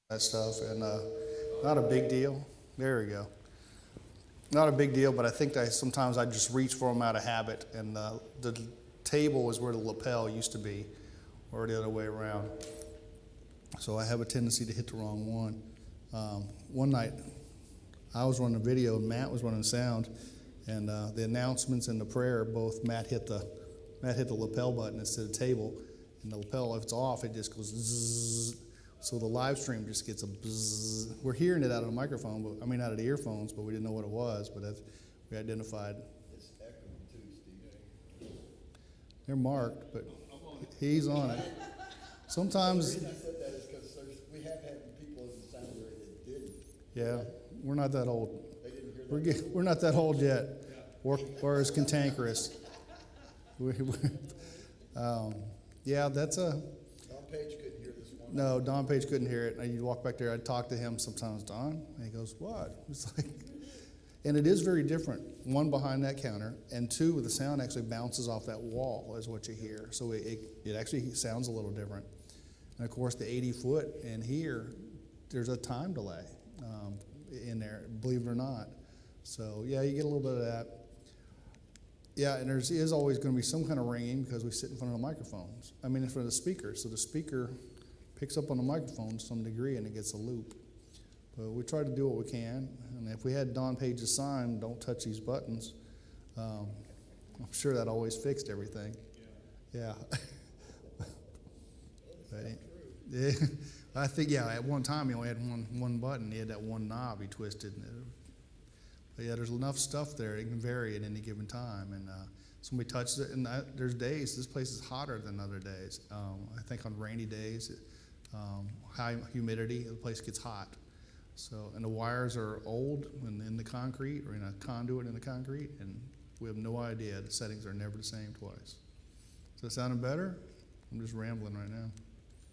that stuff, and not a big deal. There we go. Not a big deal, but I think that sometimes I just reach for them out of habit, and the table is where the lapel used to be, or the other way around. So I have a tendency to hit the wrong one. One night, I was running video, and Matt was running sound, and the announcements and the prayer, both Matt hit the lapel button instead of table, and the lapel, if it's off, it just goes zzz. So the live stream just gets a bzzz. We're hearing it out of the microphone, out of the earphones, but we didn't know what it was. But we identified. It's echoing too, Steve. They're marked, but he's on it. Sometimes. The reason I said that is because we have had people in the sound area that didn't. Yeah, we're not that old. They didn't hear that. We're not that old yet, or as cantankerous. Yeah, that's a. Don Page couldn't hear this one. No, Don Page couldn't hear it. And you'd walk back there, I'd talk to him sometimes, Don, and he goes, what? It's like, and it is very different. One, behind that counter, and two, the sound actually bounces off that wall is what you hear. So it actually sounds a little different. And of course, the 80-foot and here, there's a time delay in there, believe it or not. So yeah, you get a little bit of that. Yeah, and there is always going to be some kind of ringing because we sit in front of the microphones. In front of the speaker. So the speaker picks up on the microphone to some degree and it gets a loop. But we try to do what we can. And if we had Don Page's sign, don't touch these buttons, I'm sure that always fixed everything. Yeah. Yeah. I think, at one time he only had one button. He had that one knob he twisted. But yeah, there's enough stuff there. It can vary at any given time. And somebody touches it, and there's days, this place is hotter than other days. I think on rainy days, high humidity, the place gets hot. So, and the wires are old and in the concrete, or in a conduit in the concrete, and we have no idea. The settings are never the same twice. Is that sounding better? I'm just rambling right now.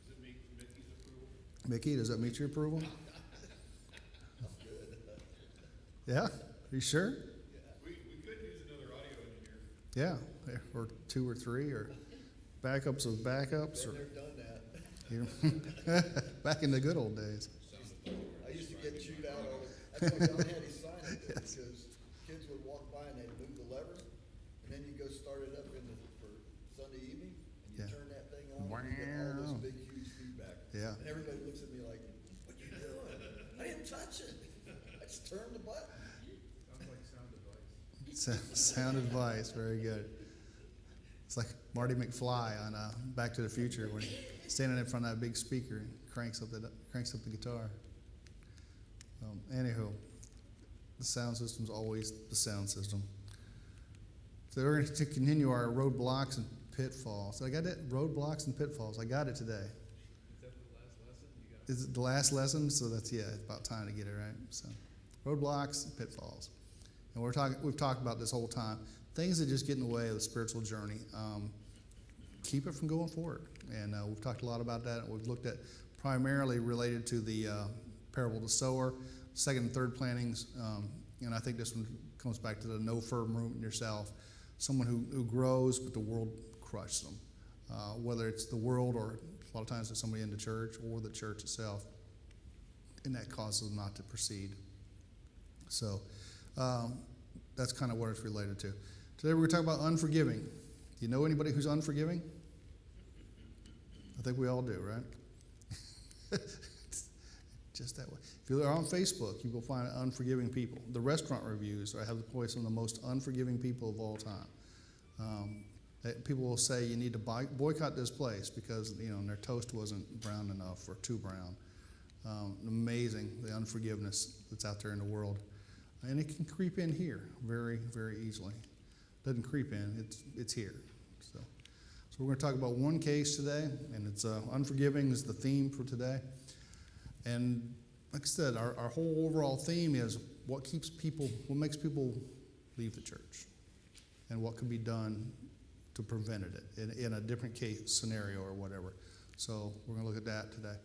Does it meet Mickey's approval? Mickey, does that meet your approval? Yeah? Are you sure? We could use another audio engineer. Yeah, or two or three, or backups of backups. Been Or, there, done that. back in the good old days. I used to get chewed out all the, that's why Don had his sign up there, Yes. because kids would walk by and they'd move the lever, and then you go start it up for Sunday evening, and you Yeah. turn that thing on, and you get all Wow. this big, huge feedback. Yeah. And everybody looks at me like, what you doing? I didn't touch it. I just turned the button. Sounds like sound advice. Sound advice, very good. It's like Marty McFly on Back to the Future when he's standing in front of that big speaker and cranks up the guitar. Anywho, the sound system's always the sound system. So we're going to continue our roadblocks and pitfalls. I got it, roadblocks and pitfalls. I got it today. Is that the last lesson? You got Is it the last lesson? So that's, it's about time to get it right. So, roadblocks and pitfalls. And we've talked about this whole time. Things that just get in the way of the spiritual journey. Keep it from going forward. And we've talked a lot about that. We've looked at primarily related to the parable of the sower, second and third plantings. And I think this one comes back to the no firm root in yourself. Someone who grows, but the world crushes them. Whether it's the world or a lot of times it's somebody in the church or the church itself. And that causes them not to proceed. So that's kind of what it's related to. Today we're going to talk about unforgiving. Do you know anybody who's unforgiving? I think we all do, right? Just that way. If you're on Facebook, you will find unforgiving people. The restaurant reviews have the voice of the most unforgiving people of all time. People will say you need to boycott this place because their toast wasn't brown enough or too brown. Amazing, the unforgiveness that's out there in the world. And it can creep in here very, very easily. Doesn't creep in, it's here. So we're going to talk about one case today, and it's unforgiving is the theme for today. And like I said, our whole overall theme is what makes people leave the church, and what can be done to prevent it in a different case scenario or whatever. So we're going to look at that today.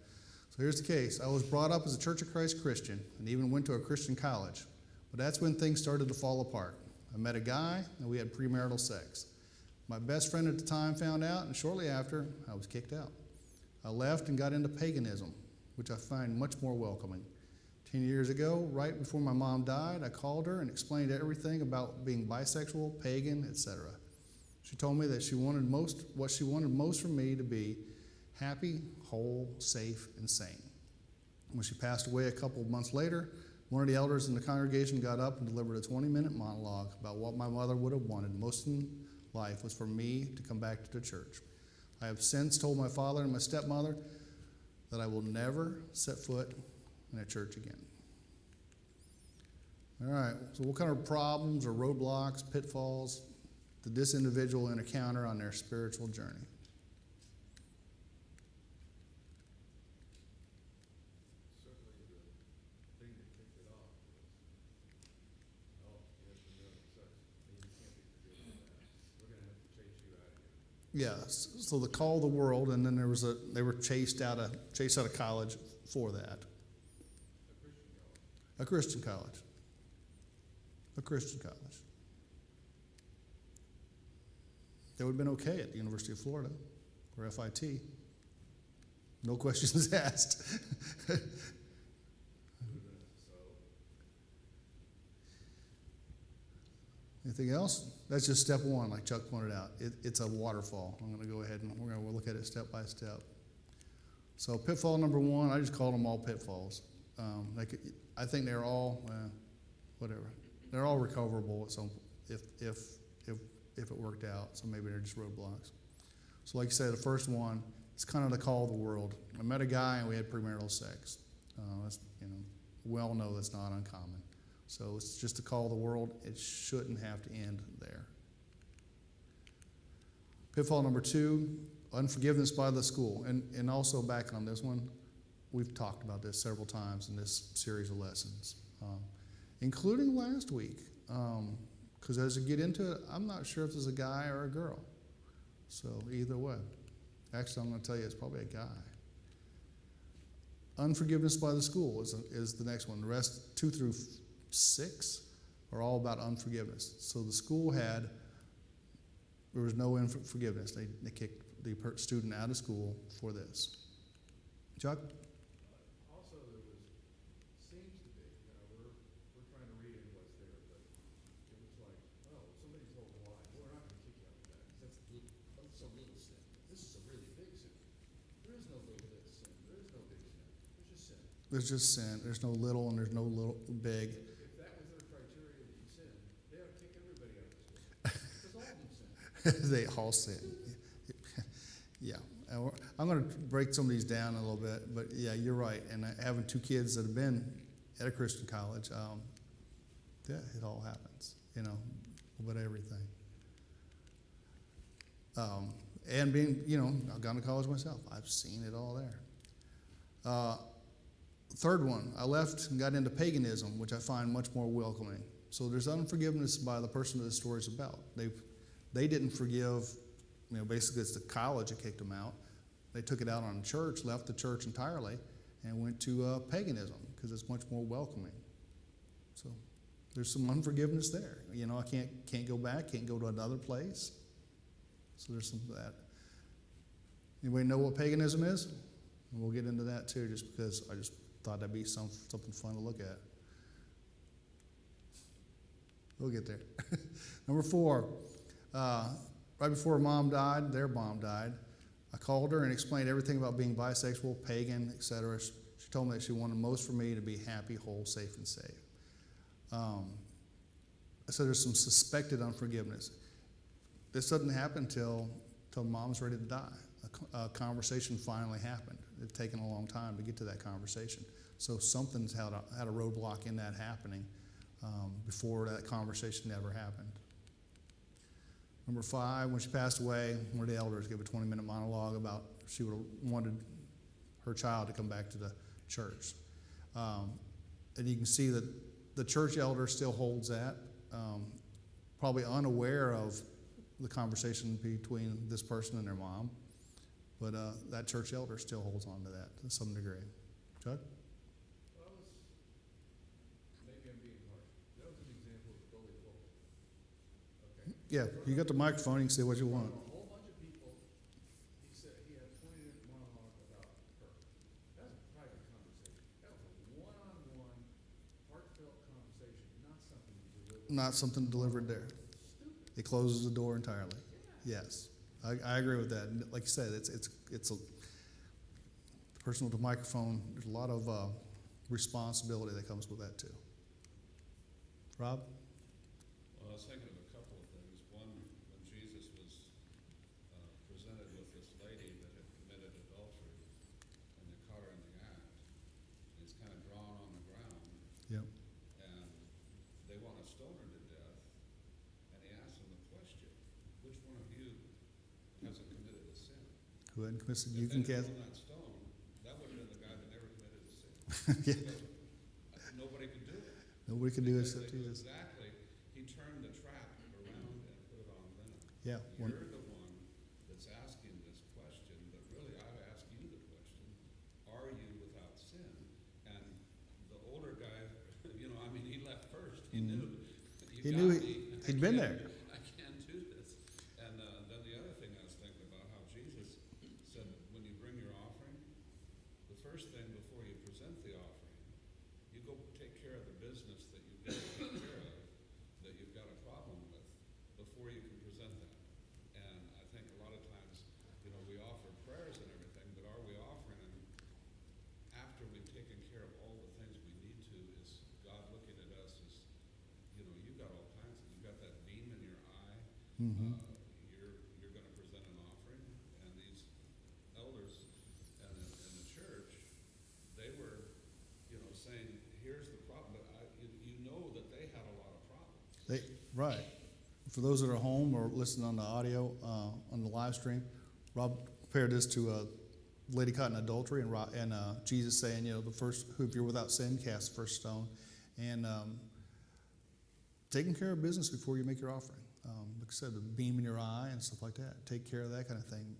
So here's the case. I was brought up as a Church of Christ Christian and even went to a Christian college. But that's when things started to fall apart. I met a guy, and we had premarital sex. My best friend at the time found out, and shortly after, I was kicked out. I left and got into paganism. which I find much more welcoming. 10 years ago, right before my mom died, I called her and explained everything about being bisexual, pagan, etc. She told me that what she wanted most from me to be happy, whole, safe, and sane. When she passed away a couple of months later, one of the elders in the congregation got up and delivered a 20-minute monologue about what my mother would have wanted most in life was for me to come back to the church. I have since told my father and my stepmother that I will never set foot in a church again. All right, so what kind of problems or roadblocks, pitfalls did this individual encounter on their spiritual journey? Certainly the thing that kicked it off was, oh, you have some real sex. You can't be forgiven for that. We're going to have to chase you out of here. Yeah, so the call of the world, and then they were chased out of college for that. A Christian college. A Christian college. That would have been okay at the University of Florida or FIT. No questions asked. Anything else? That's just step one, like Chuck pointed out. It's a waterfall. I'm going to go ahead and we're going to look at it step by step. So pitfall number one, I just called them all pitfalls. I think they're all, whatever. They're all recoverable at some, if it worked out. So maybe they're just roadblocks. So like I said, the first one, it's kind of the call of the world. I met a guy and we had premarital sex. That's, we all know that's not uncommon. So it's just the call of the world. It shouldn't have to end there. Pitfall number two, unforgiveness by the school. And also back on this one, we've talked about this several times in this series of lessons, including last week. Because as you get into it, I'm not sure if it's a guy or a girl. So either way. Actually, I'm going to tell you it's probably a guy. Unforgiveness by the school is the next one. The rest, 2 through 6, are all about unforgiveness. So the school there was no forgiveness. They kicked the student out of school for this. Chuck? Also, seems to be, we're trying to read in what's there, but it was like, oh, somebody told a lie. Well, we're not going to kick you out of that because that's a little sin. This is a really big sin. There is no little bit of sin. There is no big sin. There's just sin. There's just sin. There's no little and there's no little big. If that was their criteria that you sin, they ought to kick everybody out of school. Because all of them sin. They all sin. Yeah. And I'm going to break some of these down a little bit, but yeah, you're right. And having 2 kids that have been at a Christian college, yeah, it all happens, a little bit of everything. And being, I've gone to college myself. I've seen it all there. Third one, I left and got into paganism, which I find much more welcoming. So there's unforgiveness by the person that the story's about. They didn't forgive, basically it's the college that kicked them out. They took it out on the church, left the church entirely, and went to paganism because it's much more welcoming. So there's some unforgiveness there. I can't go back, can't go to another place. So there's some of that. Anybody know what paganism is? And we'll get into that too, just because I just thought that'd be something fun to look at. We'll get there. Number 4, right before their mom died, I called her and explained everything about being bisexual, pagan, etc. She told me that she wanted most for me to be happy, whole, safe, and safe. So there's some suspected unforgiveness. This doesn't happen till mom's ready to die. A conversation finally happened. It's taken a long time to get to that conversation. So something's had a roadblock in that happening before that conversation ever happened. Number 5, when she passed away, one of the elders gave a 20-minute monologue about she would have wanted her child to come back to the church. And you can see that the church elder still holds that, probably unaware of the conversation between this person and their mom. But that church elder still holds on to that to some degree. Chuck? Well, maybe I'm being harsh. That was an example of bully pulpit. Okay. Yeah, you got the microphone. You can say what you want. A whole bunch of people. He said he had a 20-minute monologue about her. That was a private not something delivered. Not something delivered there. It closes the door entirely. Yes, I agree with that. And like you said, it's a the person with the microphone. There's a lot of responsibility that comes with that too. Rob? Well, I was thinking of a couple of things. One, when Jesus was presented with this lady that had committed adultery, and they caught her in the act, and he's kind of drawn on the ground, Yep. and they want to stone her to death, and he asked them the question, which one of you hasn't committed a sin? Who hadn't committed? You If can they'd cast. thrown that stone, that would have been the guy that never committed a sin. Yeah. Because nobody could do it. Nobody can do it Because except they knew Jesus. exactly, he turned the trap around and put it on them. Yeah. One, You're the one that's asking this question, but really I've asked you the question, are you without sin? And the older guy, he left first. He Mhm. knew. He You knew got me. he'd been there. I can't do this. And then the other thing I was thinking about, how Jesus said that when you bring your offering, the first thing before you present the offering, you go take care of the business that you've got to take care of, that you've got a problem with, before you can present that. And I think a lot of times, we offer prayers and everything, but are we offering them after we've taken care of all the things we need to? Is God looking at us as, you've got all kinds of, you've got that beam in your eye, Mhm. you're going to present an offering, and these elders and in the church, they were, saying, here's the problem, but you know that they had a lot of problems. Right. For those that are home or listening on the audio on the live stream, Rob compared this to a lady caught in adultery, and Jesus saying, the first, if you're without sin, cast the first stone, and taking care of business before you make your offering. Like I said, the beam in your eye and stuff like that. Take care of that kind of thing.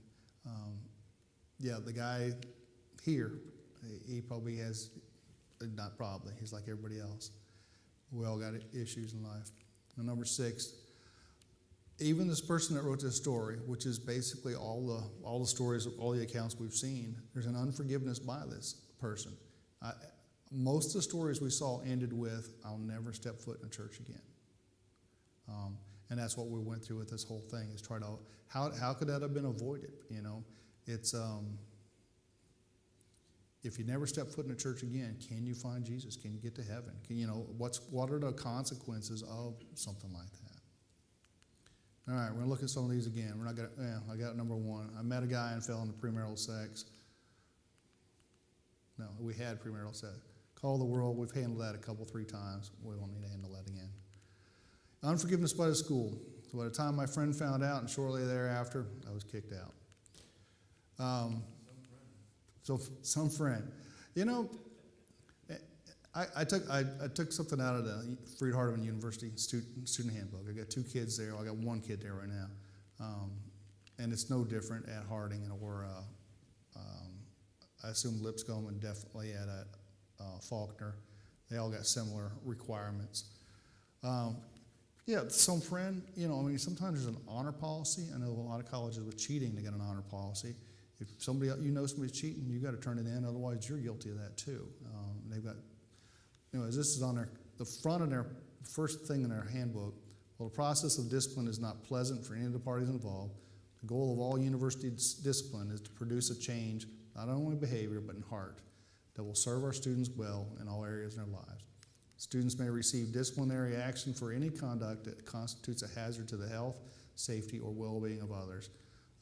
The guy here, he probably has, not probably, he's like everybody else. We all got issues in life. And number 6, even this person that wrote this story, which is basically all the stories, all the accounts we've seen, there's an unforgiveness by this person. Most of the stories we saw ended with, I'll never step foot in a church again. And that's what we went through with this whole thing, is try to, how could that have been avoided? It's, if you never step foot in a church again, can you find Jesus? Can you get to heaven? What are the consequences of something like that? All right, we're going to look at some of these again. We're not going to, I got number 1. I met a guy and fell into premarital sex. No, we had premarital sex. Call the world. We've handled that 3 times. We won't need to handle that again. Unforgiveness by the school. So by the time my friend found out, and shortly thereafter, I was kicked out. So some friend. I took something out of the Freed-Hardeman University student handbook. I got 2 kids there. I got 1 kid there right now, and it's no different at Harding or I assume Lipscomb and definitely at Faulkner. They all got similar requirements. Some friend. Sometimes there's an honor policy. I know a lot of colleges with cheating, they got an honor policy. If somebody's cheating, you got to turn it in. Otherwise, you're guilty of that too. They've got. Anyways, this is on the front of their first thing in their handbook. Well, the process of discipline is not pleasant for any of the parties involved. The goal of all university discipline is to produce a change, not only in behavior, but in heart, that will serve our students well in all areas of their lives. Students may receive disciplinary action for any conduct that constitutes a hazard to the health, safety, or well-being of others.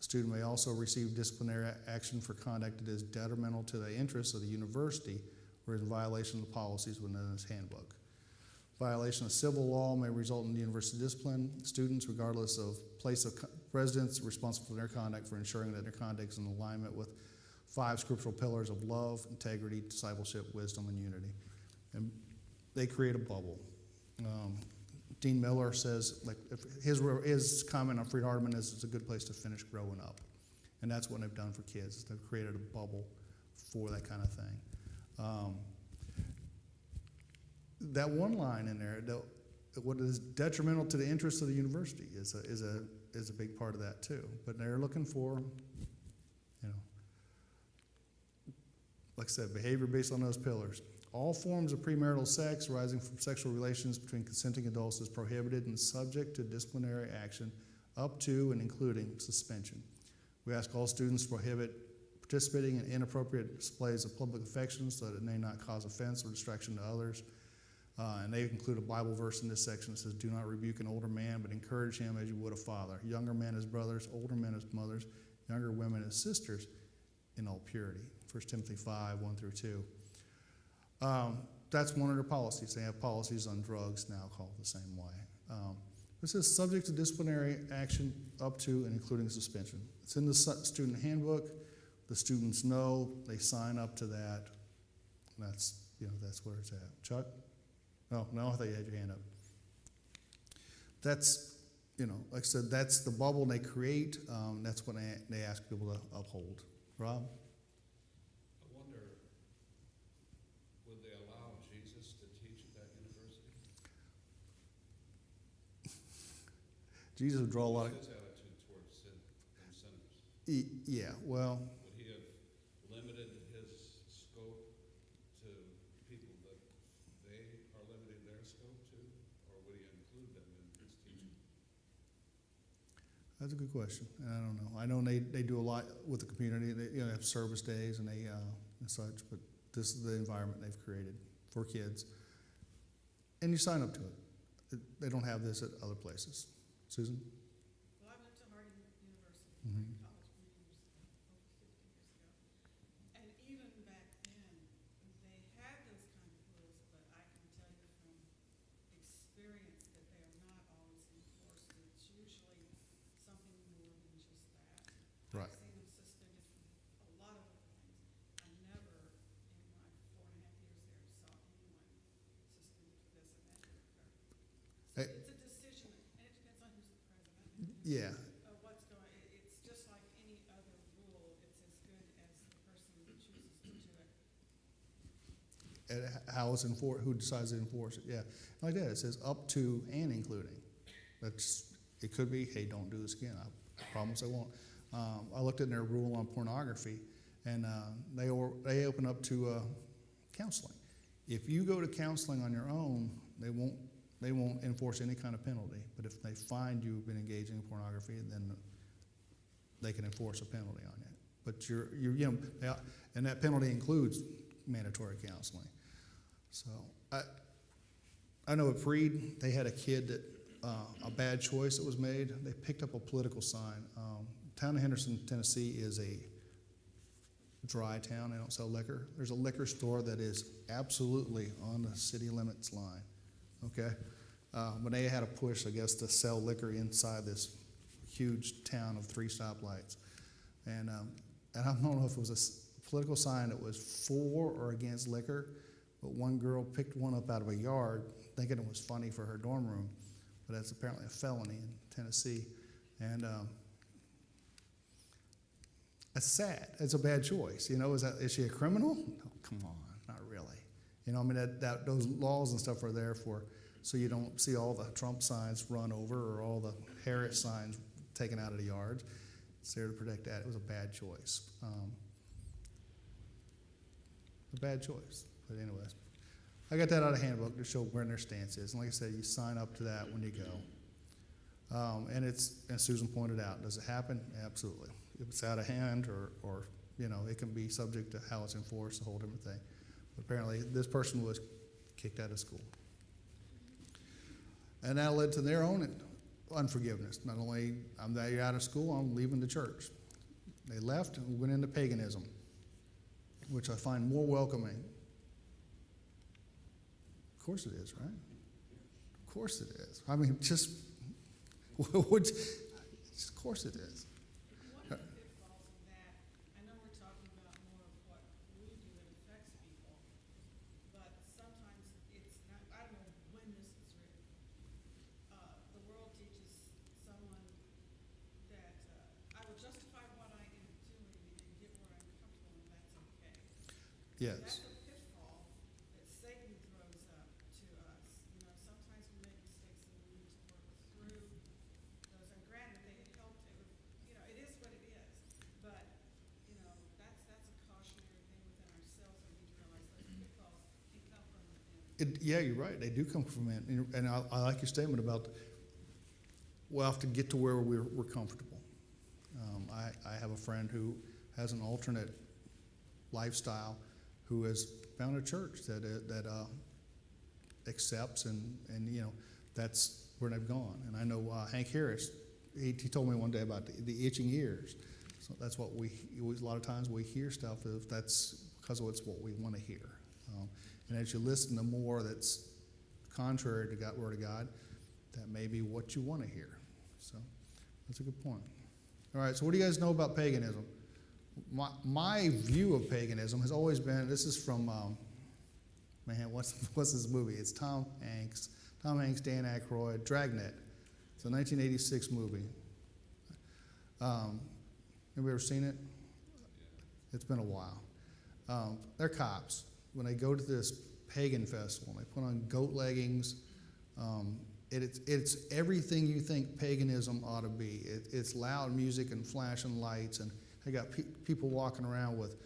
A student may also receive disciplinary action for conduct that is detrimental to the interests of the university or is in violation of the policies within this handbook. Violation of civil law may result in university discipline. Students, regardless of place of residence, are responsible for their conduct for ensuring that their conduct is in alignment with 5 scriptural pillars of love, integrity, discipleship, wisdom, and unity. And they create a bubble. Dean Miller says, his comment on Freed-Hardeman is it's a good place to finish growing up. And that's what they've done for kids. They've created a bubble for that kind of thing. That one line in there, what is detrimental to the interests of the university is a big part of that too. But they're looking for, like I said, behavior based on those pillars. All forms of premarital sex arising from sexual relations between consenting adults is prohibited and subject to disciplinary action up to and including suspension. We ask all students to prohibit participating in inappropriate displays of public affection so that it may not cause offense or distraction to others. And they include a Bible verse in this section that says, do not rebuke an older man, but encourage him as you would a father. Younger men as brothers, older men as mothers, younger women as sisters in all purity. 1 Timothy 5, 1 through 2. That's one of their policies. They have policies on drugs and alcohol the same way. This is subject to disciplinary action up to and including suspension. It's in the student handbook. The students know, they sign up to that. That's where it's at. Chuck? Oh, no, I thought you had your hand up. That's, like I said, that's the bubble they create. That's what they ask people to uphold. Rob? I wonder, would they allow Jesus to teach at that university? Jesus would draw a lot of... His attitude towards sin and sinners. Yeah, well... Would he have limited his scope to people that they are limiting their scope to? Or would he include them in his teaching? That's a good question. And I don't know. I know they do a lot with the community. They have service days and they and such, but this is the environment they've created for kids. And you sign up to it. They don't have this at other places. Susan? Well, I went to Harding University, Mhm. college for years, over 50 years ago. And even back then, they had those kind of rules, but I can tell you from experience that they are not always enforced. It's usually something more than just that. Right. I've seen them suspended from a lot of other things. I never, in my 4.5 years there, saw anyone suspended for this, and that did occur. So Hey. it's a decision, and it depends on who's the president. Yeah. What's going, it's just like any other rule, it's as good as the person who chooses to do it. And how it's enforced, who decides to enforce it. Yeah. Like that, it says up to and including. It could be, hey, don't do this again. I promise I won't. I looked at their rule on pornography, and they open up to counseling. If you go to counseling on your own, they won't enforce any kind of penalty. But if they find you've been engaging in pornography, then they can enforce a penalty on you. But and that penalty includes mandatory counseling. So I know at Freed, they had a kid that a bad choice that was made. They picked up a political sign. Town of Henderson, Tennessee is a dry town. They don't sell liquor. There's a liquor store that is absolutely on the city limits line. Okay? But they had a push, I guess, to sell liquor inside this huge town of 3 stoplights. And I don't know if it was a political sign that was for or against liquor, but one girl picked one up out of a yard thinking it was funny for her dorm room, but that's apparently a felony in Tennessee. And that's sad. It's a bad choice. Is she a criminal? No, come on, not really. Those laws and stuff are there so you don't see all the Trump signs run over or all the Harris signs taken out of the yards. It's there to protect that. It was a bad choice. A bad choice. But anyways, I got that out of handbook to show where their stance is. And like I said, you sign up to that when you go. And as Susan pointed out, does it happen? Absolutely. If it's out of hand or it can be subject to how it's enforced, a whole different thing. But apparently this person was kicked out of school. And that led to their own unforgiveness. Not only you're out of school, I'm leaving the church. They left and went into paganism, which I find more welcoming. Of course it is, right? Of course it is. I mean, of course it is. One of the pitfalls of that, I know we're talking about more of what we do that affects people, but sometimes it's not, I don't know when this is written. The world teaches someone that I will justify what I am doing and get where I'm comfortable, and that's okay. Yes. That's a pitfall that Satan throws up to us. Sometimes we make mistakes and we need to work through those. And granted, they had helped. It is what it is. But that's a cautionary thing within ourselves. We need to realize those pitfalls can Yeah, you're right. They do come from it, and I like your statement about we'll have to get to where we're comfortable. I have a friend who has an alternate lifestyle, who has found a church that accepts, and you know, that's where they've gone. And I know Hank Harris. He told me one day about the itching ears. So that's what a lot of times we hear stuff. If that's because it's what we want to hear. And as you listen to more that's contrary to God, Word of God, that may be what you want to hear. So that's a good point. All right, so what do you guys know about paganism? My view of paganism has always been, this is from, man, what's this movie? It's Tom Hanks, Dan Aykroyd, Dragnet. It's a 1986 movie. Anybody ever seen it? It's been a while. They're cops. When they go to this pagan festival, they put on goat leggings. It's everything you think paganism ought to be. It's loud music and flashing lights, and they got people walking around with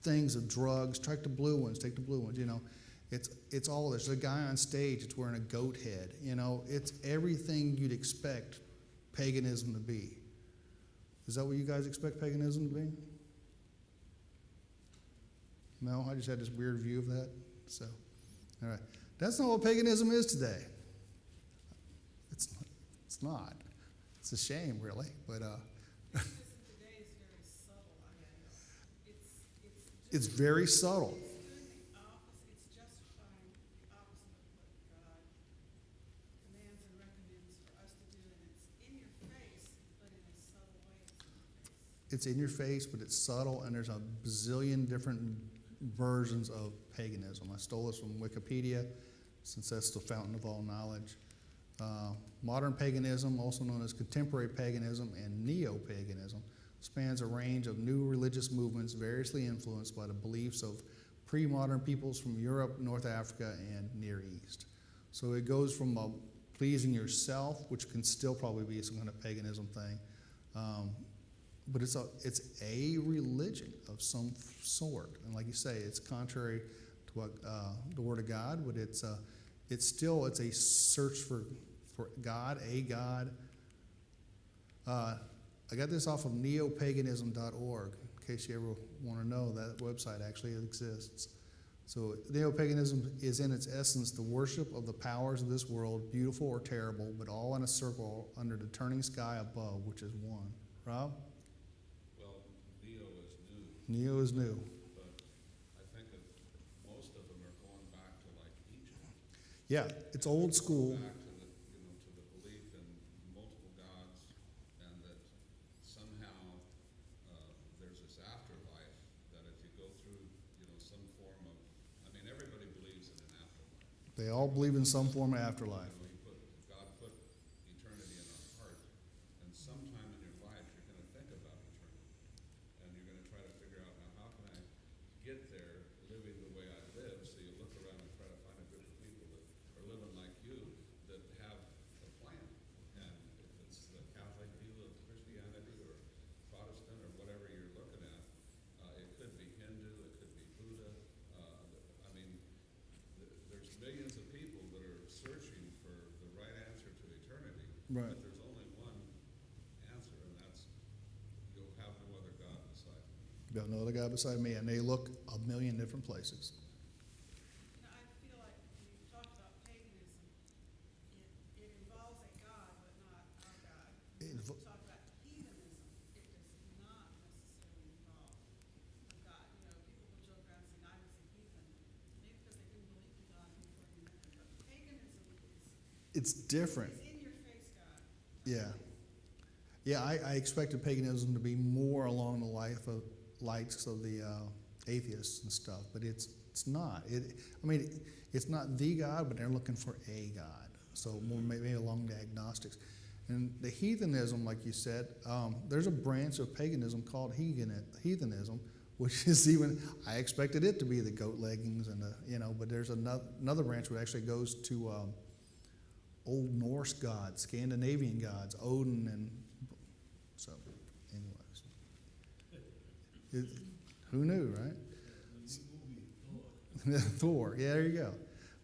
things of drugs. Take the blue ones. You know, it's all this. There's a guy on stage that's wearing a goat head. You know, it's everything you'd expect paganism to be. Is that what you guys expect paganism to be? No, I just had this weird view of that. So, all right. That's not what paganism is today. It's not. It's a shame, really. But Paganism today is very subtle. I mean, it's very subtle. it's doing the opposite. It's justifying the opposite of what God commands and recommends for us to do, and it's in your face, but in a subtle way. It's in your face, but it's subtle, and there's a bazillion different versions of paganism. I stole this from Wikipedia, since that's the fountain of all knowledge. Modern paganism, also known as contemporary paganism and neo-paganism, spans a range of new religious movements variously influenced by the beliefs of pre-modern peoples from Europe, North Africa, and Near East. So it goes from pleasing yourself, which can still probably be some kind of paganism thing, but it's a religion of some sort, and like you say, it's contrary to what the Word of God, but it's a search for God, a God. I got this off of neopaganism.org, in case you ever want to know. That website actually exists. So neopaganism is in its essence the worship of the powers of this world, beautiful or terrible, but all in a circle under the turning sky above, which is one. Rob? Well, Neo is new, Neo is new. but I think that most of them are going back to like Egypt. Yeah, it's old school. Back to the, to the belief in multiple gods, and that somehow there's this afterlife, that if you go through, some form of, everybody believes in an afterlife. They all believe in some form of afterlife. God put eternity in our heart, and sometime in your life you're going to think about eternity, and you're going to try to figure out, now how can I get there living the way I live? So you look around and try to find a group of people that are living like you, that have a plan. And if it's the Catholic view of Christianity or Protestant or whatever you're looking at, it could be Hindu, it could be Buddha. There's millions of people that are searching for the right answer to eternity. Right. But there's only one answer, and that's you'll have no other God beside me. You have no other God beside me, and they look a million different places. I feel like when you talk about paganism, it involves a God, but not our God. When you talk about heathenism, it does not necessarily involve a God. People will joke around and say, I was a heathen, maybe because they didn't believe in God before you met him. But paganism It's different. is in your face God. Yeah. Yeah, I expected paganism to be more along the likes of the atheists and stuff, but it's not. It's not the God, but they're looking for a God. So more maybe along the agnostics. And the heathenism, like you said, there's a branch of paganism called heathenism, which is even, I expected it to be the goat leggings and but there's another branch which actually goes to Old Norse gods, Scandinavian gods, Odin, and so, anyways. Who knew, right? Thor. Yeah, there you go.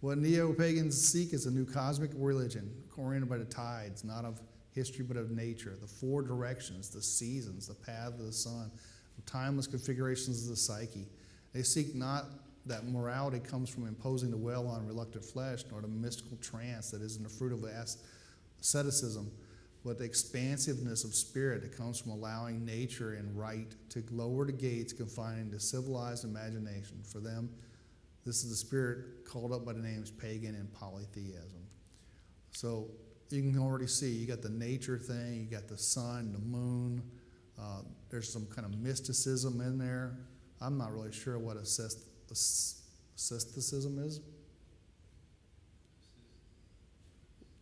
What neo-pagans seek is a new cosmic religion, oriented by the tides, not of history but of nature, the four directions, the seasons, the path of the sun, the timeless configurations of the psyche. They seek not that morality comes from imposing the will on reluctant flesh, nor the mystical trance that is in the fruit of asceticism, but the expansiveness of spirit that comes from allowing nature and right to lower the gates confining the civilized imagination. For them, this is the spirit called up by the names pagan and polytheism. So you can already see, you got the nature thing, you got the sun, the moon, there's some kind of mysticism in there. I'm not really sure what asceticism is.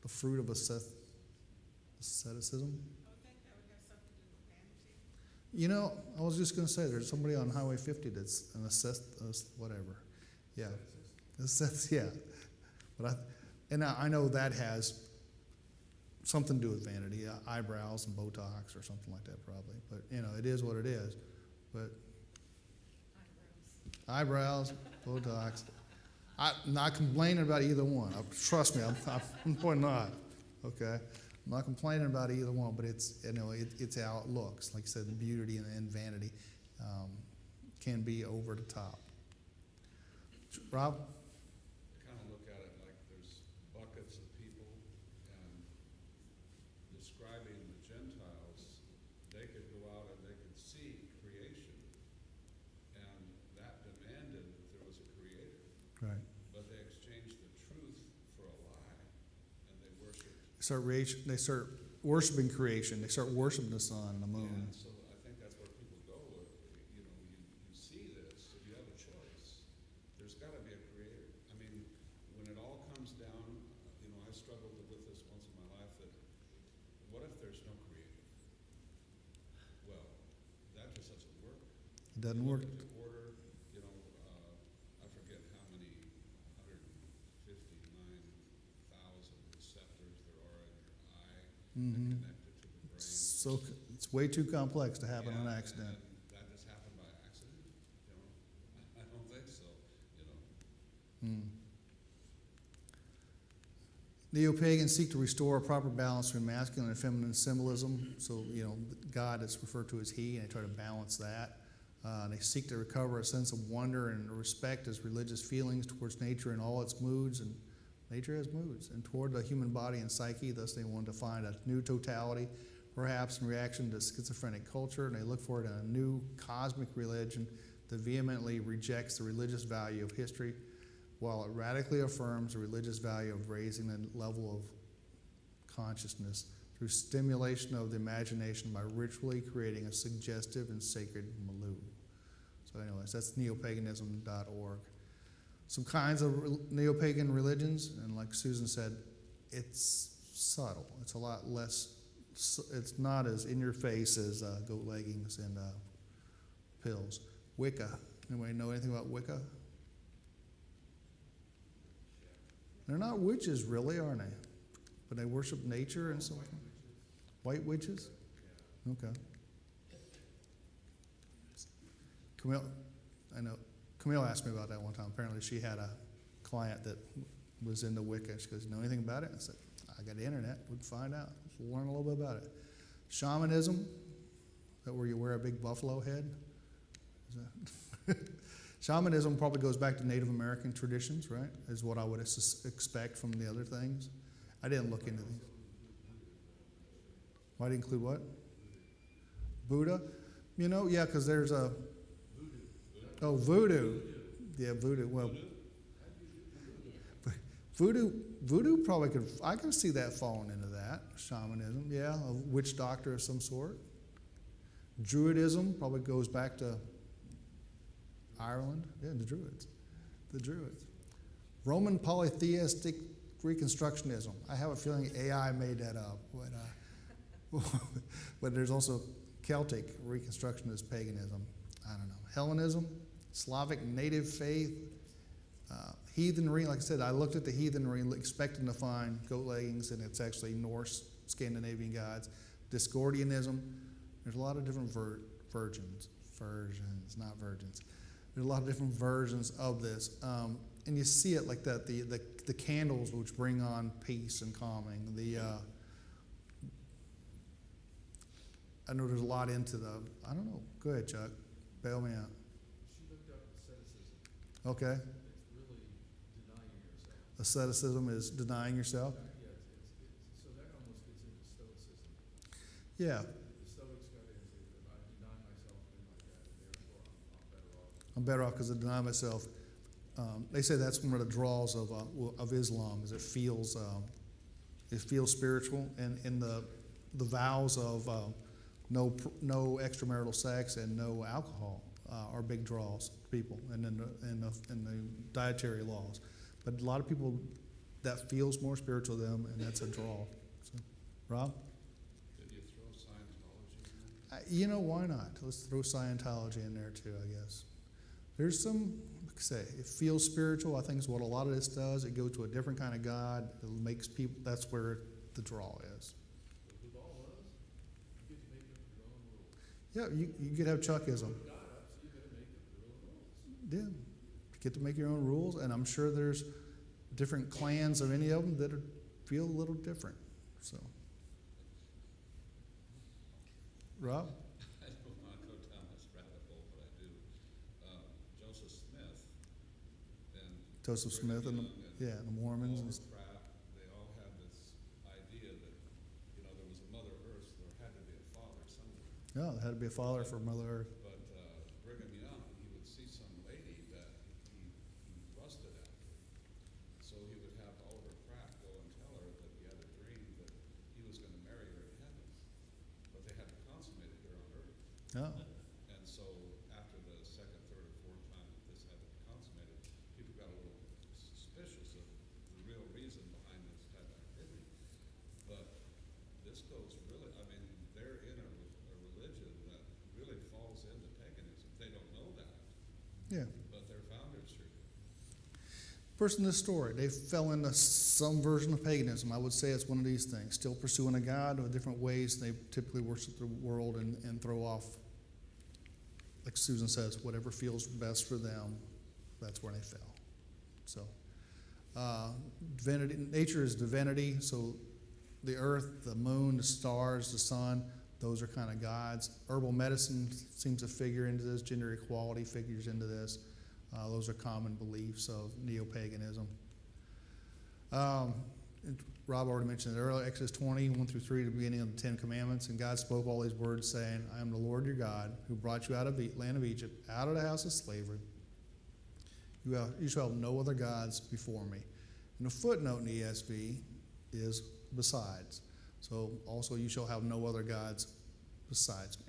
The fruit of asceticism. I would think that would have something to do with vanity. You know, I was just going to say, there's somebody on Highway 50 that's an whatever. Yeah. Yeah. But I know that has something to do with vanity, eyebrows and Botox or something like that probably. But, you know, it is what it is. But eyebrows, Botox. I'm not complaining about either one. Trust me, I'm not. Okay? I'm not complaining about either one, but it's, you know, it's how it looks. Like I said, the beauty and vanity can be over the top. Rob? I kind of look at it like there's buckets of people, and describing the Gentiles, they could go out and they could see creation, and that demanded that there was a creator. Right. But they exchanged the truth for a lie, and they worshiped. They start worshiping creation. They start worshiping the sun and the moon. Yeah, so I think that's where people go with, you know, you see this, if you have a choice, there's got to be a creator. I mean, when it all comes down, you know, I struggled with this once in my life, that what if there's no creator? Well, that just doesn't work. It doesn't You work. look at the order, you know, I forget how many 159,000 receptors there are in your eye Mm-hmm. connected to the brain. So it's way too complex to happen on Yeah, accident. and that just happened by accident, you know? I don't think so, you know? Neo-pagans seek to restore a proper balance between masculine and feminine symbolism. So, you know, God is referred to as He, and they try to balance that. They seek to recover a sense of wonder and respect as religious feelings towards nature in all its moods, and nature has moods, and toward the human body and psyche. Thus, they want to find a new totality, perhaps in reaction to schizophrenic culture, and they look for it in a new cosmic religion that vehemently rejects the religious value of history, while it radically affirms the religious value of raising the level of consciousness through stimulation of the imagination by ritually creating a suggestive and sacred milieu. So anyways, that's neopaganism.org. Some kinds of neo-pagan religions, and like Susan said, it's subtle. It's a lot less, it's not as in your face as goat leggings and pills. Wicca. Anybody know anything about Wicca? They're not witches, really, are they? But they worship nature and something. White witches? Okay. Camille, I know. Camille asked me about that one time. Apparently, she had a client that was into Wicca. She goes, "You know anything about it?" I said, "I got the internet. We can find out. We'll learn a little bit about it." Shamanism. Is that where you wear a big buffalo head? Is that Shamanism probably goes back to Native American traditions, right? Is what I would expect from the other things. I didn't look into these. Why did it include what? Buddha? You know, yeah, because there's a... voodoo. Yeah, voodoo. Well, voodoo probably could... I can see that falling into that. Shamanism, yeah. A witch doctor of some sort. Druidism probably goes back to Ireland. Yeah, the Druids. The Druids. Roman polytheistic reconstructionism. I have a feeling AI made that up. But there's also Celtic reconstructionist paganism. I don't know. Hellenism, Slavic native faith, heathenry. Like I said, I looked at the heathenry expecting to find goat leggings, and it's actually Norse, Scandinavian gods. Discordianism. There's a lot of different versions, not virgins. There's a lot of different versions of this. and you see it like that. The candles which bring on peace and calming. I know there's a lot into the. I don't know. Go ahead, Chuck. Bail me out. She looked up asceticism. Okay. It's really denying yourself. Asceticism is denying yourself. Yeah, so that almost gets into Stoicism. Yeah. The Stoics got into if I deny myself and like that, and therefore I'm better off. I'm better off because I deny myself. They say that's one of the draws of Islam, is it feels spiritual, and in the vows of no extramarital sex and no alcohol are big draws to people, and in the dietary laws. But a lot of people that feels more spiritual to them, and that's a draw. So, Rob, Did you throw Scientology in there? you know, why not? Let's throw Scientology in there too, I guess. There's some, like I say, it feels spiritual. I think is what a lot of this does. It goes to a different kind of God. It makes people, that's where the draw is. But with all those, you get to make up your own rules. Yeah, you could have Chuckism. Put God up, so you got to make up your own rules. Yeah, you get to make your own rules, and I'm sure there's different clans of any of them that feel a little different. So, Rob? I don't want to go down this rabbit hole, but I do. Joseph Smith and Joseph Smith and the Mormons. And, Oliver Pratt, they all had this idea that, there was a Mother Earth, there had to be a father somewhere. yeah, there had to be a father for Mother Earth. But Brigham Young, he would see some lady that he lusted after. So he would have Oliver Pratt go and tell her that he had a dream that he was going to marry her in heaven. But they had to consummate it here on earth. Oh, And so after the second, third, or fourth time that this had to be consummated, people got a little suspicious of the real reason behind this type of activity. But this goes really, they're in a religion that really falls into paganism. They don't know that, yeah. but their founders sure do. First in this story, they fell into some version of paganism. I would say it's one of these things. Still pursuing a God with different ways. They typically worship the world and throw off, like Susan says, whatever feels best for them, that's where they fell. So, divinity, nature is divinity. So the earth, the moon, the stars, the sun, those are kind of gods. Herbal medicine seems to figure into this. Gender equality figures into this. Those are common beliefs of neo-paganism. Rob already mentioned it earlier, Exodus 20, 1 through 3, the beginning of the Ten Commandments. And God spoke all these words, saying, I am the Lord your God, who brought you out of the land of Egypt, out of the house of slavery. You shall have no other gods before me. And the footnote in the ESV is besides. So also you shall have no other gods besides me.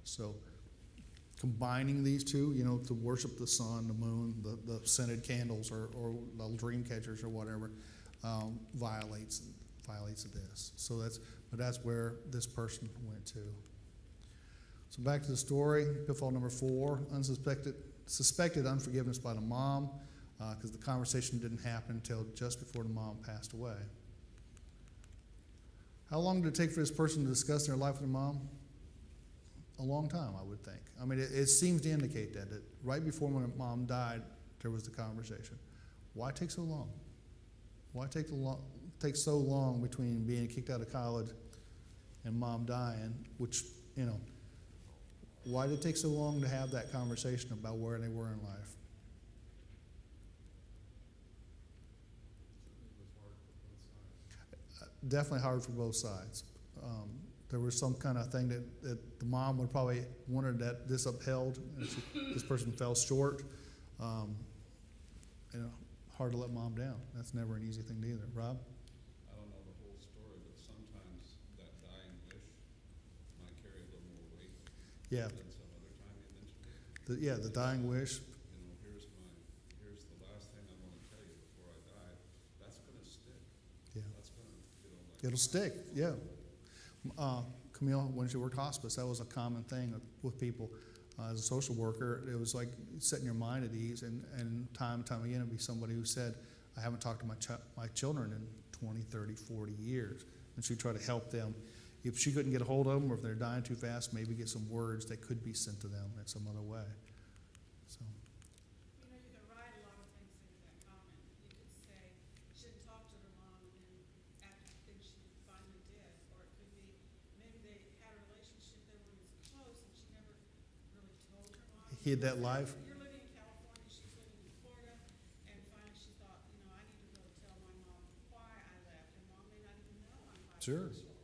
So combining these two, to worship the sun, the moon, the scented candles, or the dream catchers or whatever, violates this. So that's where this person went to. So back to the story, pitfall number 4, suspected unforgiveness by the mom, because the conversation didn't happen until just before the mom passed away. How long did it take for this person to discuss their life with their mom? A long time, I would think. It seems to indicate that right before when mom died, there was the conversation. Why take so long? Why take so long between being kicked out of college and mom dying? Which, why did it take so long to have that conversation about where they were in life? Definitely hard for both sides. There was some kind of thing that the mom would probably wanted that this upheld, and this person fell short. Hard to let mom down. That's never an easy thing to either. Rob? I don't know the whole story, but sometimes that dying wish might carry a little more weight Yeah. than some other time you mentioned it. The dying wish. Here's the last thing I want to tell you before I die. That's going to stick. Yeah. That's going to, It'll stick, yeah. Camille, when she worked hospice, that was a common thing with people. As a social worker, it was like setting your mind at ease, and time and time again, it'd be somebody who said, I haven't talked to my children in 20, 30, 40 years. And she'd try to help them. If she couldn't get a hold of them, or if they're dying too fast, maybe get some words that could be sent to them in some other way. So, You can write a lot of things into that he had that life. You're living in California, she's living in Florida, and finally she thought, I need to go tell my mom why I left, and mom may not even know I'm Sure. bisexual.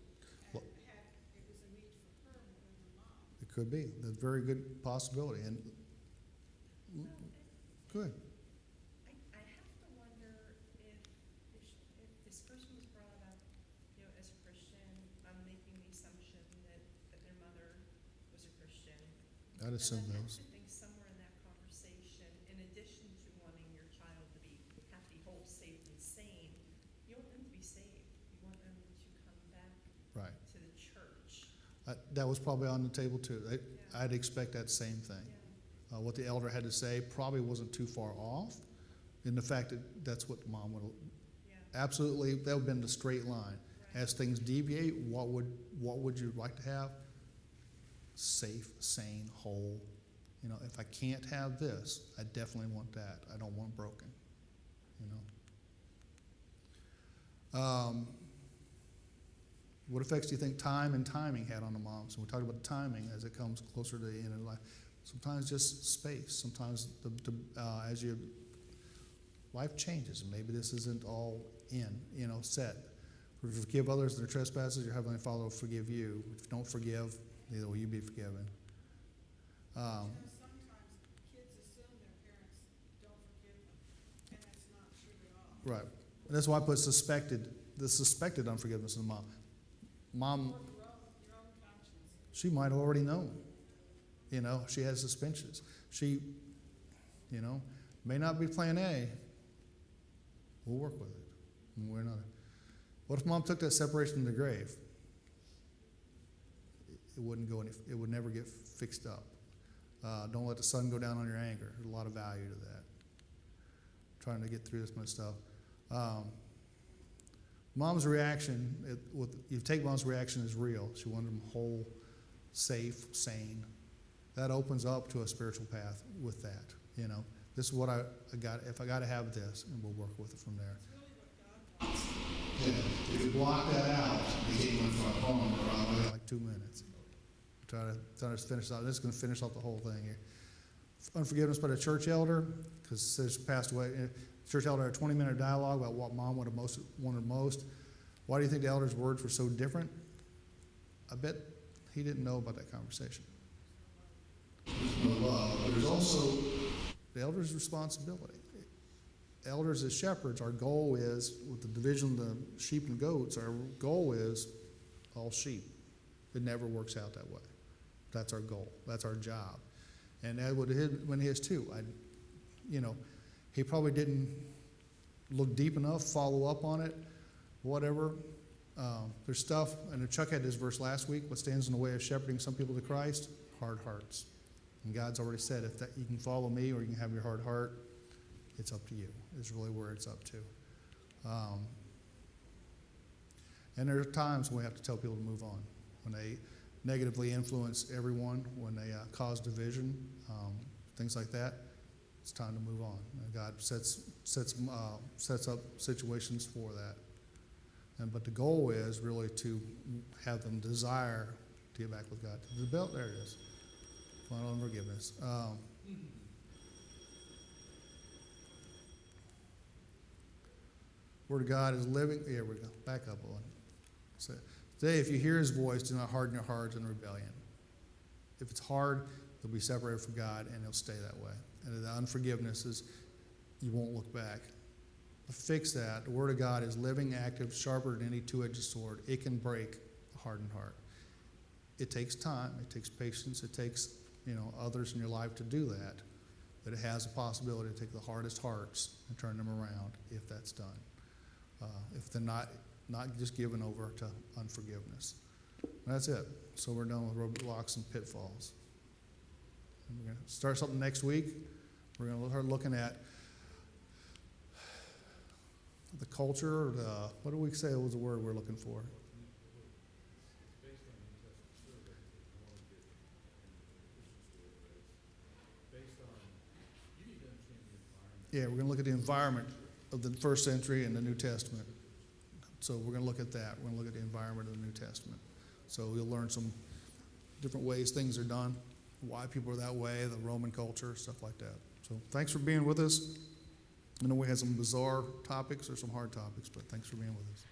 Well- And it was a need for her more than her mom. It could be. That's a very good possibility. And good. I have to wonder if this person was brought up, as a Christian, I'm making the assumption that their mother was a Christian. I'd assume And I those. have to think somewhere in that conversation, in addition to wanting your child to be happy, whole, safe, and sane, you want them to be saved. You want them to come back Right. to the church. That was probably on the table too. Yeah. I'd expect that same thing. Yeah. What the elder had to say probably wasn't too far off in the fact that that's what mom would Yeah. absolutely, that would have been the straight line. Right. As things deviate, what would you like to have? Safe, sane, whole. If I can't have this, I definitely want that. I don't want broken. What effects do you think time and timing had on the moms? And we talked about the timing as it comes closer to the end of life. Sometimes just space. Sometimes as your life changes, and maybe this isn't all set. Forgive others their trespasses, your heavenly Father will forgive you. If you don't forgive, neither will you be forgiven. Sometimes kids assume their parents don't forgive them, and that's not true at all. Right. And that's why I put the suspected unforgiveness in the mom. Mom, Or your own conscience. she might have already known. She has suspensions. She, may not be plan A. We'll work with it. And we're not. What if mom took that separation to the grave? It wouldn't go any. It would never get fixed up. Don't let the sun go down on your anger. There's a lot of value to that. Trying to get through this much stuff. Mom's reaction, you take mom's reaction as real. She wanted them whole, safe, sane. That opens up to a spiritual path with that. This is what I got. If I got to have this, and we'll work with it from there. It's really what God wants. Yeah, if you block that out, you get one from a phone around like 2 minutes. Try to finish out. This is going to finish out the whole thing here. Unforgiveness by the church elder, because there's passed away. Church elder had a 20-minute dialogue about what mom wanted most. Why do you think the elder's words were so different? I bet he didn't know about that conversation. There's no love, but there's also the elder's responsibility. Elders as shepherds, our goal is, with the division of the sheep and goats, our goal is all sheep. It never works out that way. That's our goal. That's our job. And that would have been his too. He probably didn't look deep enough, follow up on it, whatever. There's stuff, and Chuck had this verse last week, what stands in the way of shepherding some people to Christ? Hard hearts. And God's already said, if that, you can follow me or you can have your hard heart, it's up to you. It's really where it's up to. And there are times when we have to tell people to move on. When they negatively influence everyone, when they cause division, things like that, it's time to move on. And God sets up situations for that. But the goal is really to have them desire to get back with God. The belt, there it is. Final unforgiveness. Word of God is living. Here we go. Back up one. So, today, if you hear his voice, do not harden your hearts in rebellion. If it's hard, you'll be separated from God, and it'll stay that way. And the unforgiveness is you won't look back. To fix that, the Word of God is living, active, sharper than any two-edged sword. It can break a hardened heart. It takes time. It takes patience. It takes others in your life to do that. But it has a possibility to take the hardest hearts and turn them around if that's done. If they're not just given over to unforgiveness. That's it. So we're done with roadblocks and pitfalls. And we're going to start something next week. We're going to start looking at the culture. What do we say was the word we're looking for? It's based on the Testament survey, I want to get based on, you need to understand the environment. Yeah, we're going to look at the environment of the first century and the New Testament. So we're going to look at that. We're going to look at the environment of the New Testament. So you'll learn some different ways things are done why people are that way, the Roman culture, stuff like that. So thanks for being with us. I know we had some bizarre topics or some hard topics, but thanks for being with us.